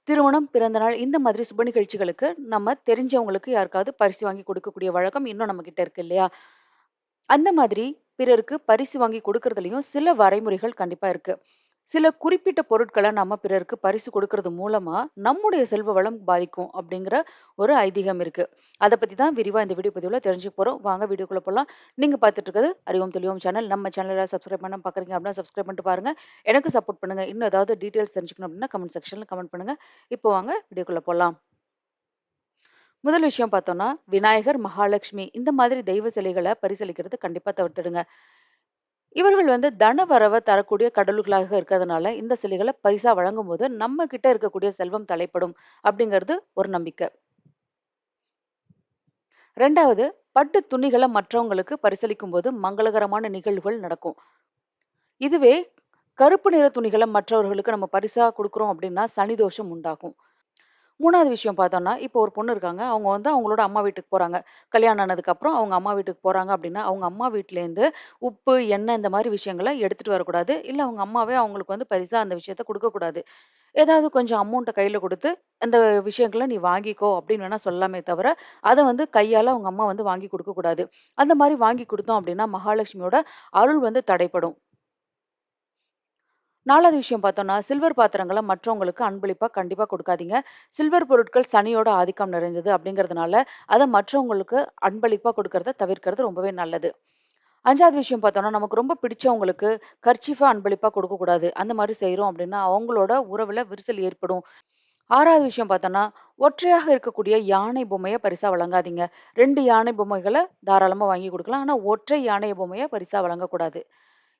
திருமணம், பிறந்தநாள் இந்த மாதிரி சுப நிகழ்ச்சிகளுக்கு நம்ம தெரிஞ்சவங்களுக்கு யாருக்காவது பரிசு வாங்கி கொடுக்கக்கூடிய வழக்கம் இன்னும் நம்மகிட்ட இருக்கு இல்லையா? அந்த மாதிரி பிறருக்கு பரிசு வாங்கி கொடுக்கறதுலயும் சில வரைமுறைகள் கண்டிப்பா இருக்கு. சில குறிப்பிட்ட பொருட்கள நம்ம பிறருக்கு பரிசு கொடுக்கறது மூலமா நம்முடைய செல்வ வளம் பாதிக்கும் அப்படிங்கிற ஒரு ஐதீகம் இருக்கு. அத பத்தி தான் விரிவா இந்த வீடியோ பதிவுல தெரிஞ்சுக்க போறோம். வாங்க வீடியோக்குள்ள போலாம். நீங்க பார்த்துட்டு இருக்கிறது அறிவோம் தெளிவோம் சேனல். நம்ம சேனல சப்ஸ்கிரைப் பண்ணாம பார்க்குறீங்க அப்படின்னா சப்ஸ்கிரைப் பண்ணிட்டு பாருங்க. எனக்கு சப்போர்ட் பண்ணுங்க. இன்னும் ஏதாவது டீட்டெயில்ஸ் தெரிஞ்சுக்கணும் அப்படின்னா கமெண்ட் செக்ஷன்ல கமெண்ட் பண்ணுங்க. இப்போ வாங்க வீடியோக்குள்ள போலாம். முதல் விஷயம் பார்த்தோம்னா, விநாயகர், மகாலட்சுமி இந்த மாதிரி தெய்வ சிலைகள பரிசளிக்கிறது கண்டிப்பா தவிர்த்துடுங்க. இவர்கள் தன வரவ தரக்கூடிய கடவுள்களாக இருக்கிறதுனால, இந்த சிலைகள பரிசா வழங்கும்போது, நம்ம கிட்ட இருக்கக்கூடிய செல்வம் தலைப்படும் அப்படிங்கிறது ஒரு நம்பிக்கை. 2வது பட்டு துணிகள மற்றவங்களுக்கு பரிசளிக்கும்போது மங்களகரமான நிகழ்வுகள் நடக்கும். இதுவே கருப்பு நிற துணிகள மற்றவர்களுக்கு நம்ம பரிசா குடுக்குறோம் அப்படின்னா, சனி தோஷம் உண்டாகும். 3வது விஷயம் பார்த்தோம்னா, இப்போ ஒரு பொண்ணு இருக்காங்க. அவங்க அவங்களோட அம்மா வீட்டுக்கு போறாங்க. கல்யாணம் ஆனதுக்கப்புறம் அவங்க அம்மா வீட்டுக்கு போறாங்க அப்படின்னா, அவங்க அம்மா வீட்லேருந்து உப்பு, எண்ணெய் இந்த மாரி விஷயங்கள எடுத்துட்டு வரக்கூடாது. இல்ல அவங்க அம்மாவே அவங்களுக்கு பரிசா அந்த விஷயத்த குடுக்கக்கூடாது. ஏதாவது கொஞ்சம் அமௌண்ட்ட கையில குடுத்து, "அந்த விஷயங்கள நீ வாங்கிக்கோ" அப்படின்னு வேணா சொல்லலாமே தவிர, அத கையால அவங்க அம்மா வாங்கி குடுக்கக்கூடாது. அந்த மாரி வாங்கி குடுத்தோம் அப்படின்னா, மகாலட்சுமியோட அருள் தடைப்படும். 4வது விஷயம் பார்த்தோம்னா, சில்வர் பாத்திரங்கள மற்றவங்களுக்கு அன்பளிப்பா கண்டிப்பா குடுக்காதீங்க. சில்வர் பொருட்கள் சனியோட ஆதிக்கம் நிறைந்தது அப்படிங்கிறதுனால, அத மற்றவங்களுக்கு அன்பளிப்பா குடுக்கறத தவிர்க்கிறது ரொம்பவே நல்லது. 5வது விஷயம் பார்த்தோம்னா, நமக்கு ரொம்ப பிடிச்சவங்களுக்கு கர்ச்சீஃபா அன்பளிப்பா குடுக்கக்கூடாது. அந்த மாரி செய்றோம் அப்படின்னா, அவங்களோட உறவுல விரிசல் ஏற்படும். 6வது விஷயம் பார்த்தோம்னா, ஒற்றையாக இருக்கக்கூடிய யானை பொம்மைய பரிசா வழங்காதீங்க. 2 யானை பொம்மைகள தாராளமா வாங்கி குடுக்கலாம். ஆனா, ஒற்றை யானை பொம்மைய பரிசா வழங்கக்கூடாது.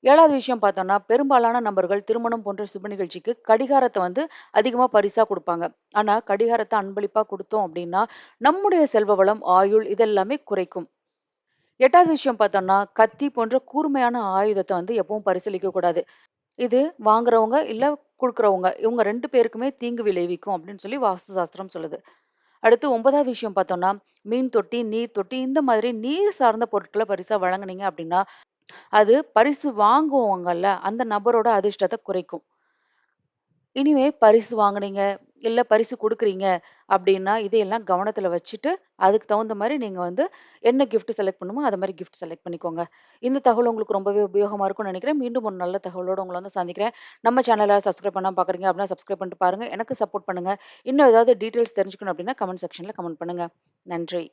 7வது விஷயம் பார்த்தோம்னா, பெரும்பாலான நபர்கள் திருமணம் போன்ற சுப நிகழ்ச்சிக்கு கடிகாரத்த அதிகமா பரிசா குடுப்பாங்க. ஆனா, கடிகாரத்த அன்பளிப்பா குடுத்தோம் அப்டின்னா, நம்முடைய செல்வ வளம், ஆயுள் இதெல்லாமே குறைக்கும். 8வது விஷயம் பார்த்தோம்னா, கத்தி போன்ற கூர்மையான ஆயுதத்த எப்பவும் பரிசளிக்க கூடாது. இது வாங்குறவங்க, இல்ல குடுக்குறவங்க இவங்க 2 பேருக்குமே தீங்கு விளைவிக்கும் அப்டின்னு சொல்லி வாஸ்து சாஸ்திரம் சொல்லுது. அடுத்து 9வது விஷயம் பார்த்தோம்னா, மீன் தொட்டி, நீர் தொட்டி இந்த மாதிரி நீர் சார்ந்த பொருட்கள பரிசா வழங்குனீங்க அப்டின்னா, அது பரிசு வாங்குவாங்கல்ல, அந்த நபரோட அதிர்ஷ்டத்த குறைக்கும். இனிமே பரிசு வாங்குனீங்க, இல்ல பரிசு குடுக்குறீங்க அப்டின்னா, இதையெல்லாம் கவனத்துல வச்சுட்டு, அதுக்கு தகுந்த மாரி நீங்க என்ன கிஃப்ட் செலக்ட் பண்ணுமோ, அது மாரி கிஃப்ட் செலக்ட் பண்ணிக்கோங்க. இந்த தகவல் உங்களுக்கு ரொம்பவே உபயோகமா இருக்கும்னு நெனைக்கிறேன். மீண்டும் ஒரு நல்ல தகவலோட உங்கள சந்திக்கிறேன். நம்ம சேனல சப்ஸ்கிரைப் பண்ணாம பார்க்குறீங்க அப்டின்னா, சப்ஸ்கிரைப் பண்ணிட்டு பாருங்க. எனக்கு சப்போர்ட் பண்ணுங்க. இன்னும் ஏதாவது டீட்டெயில்ஸ் தெரிஞ்சுக்கணும் அப்டின்னா, கமெண்ட் செக்ஷன்ல கமெண்ட் பண்ணுங்க. நன்றி.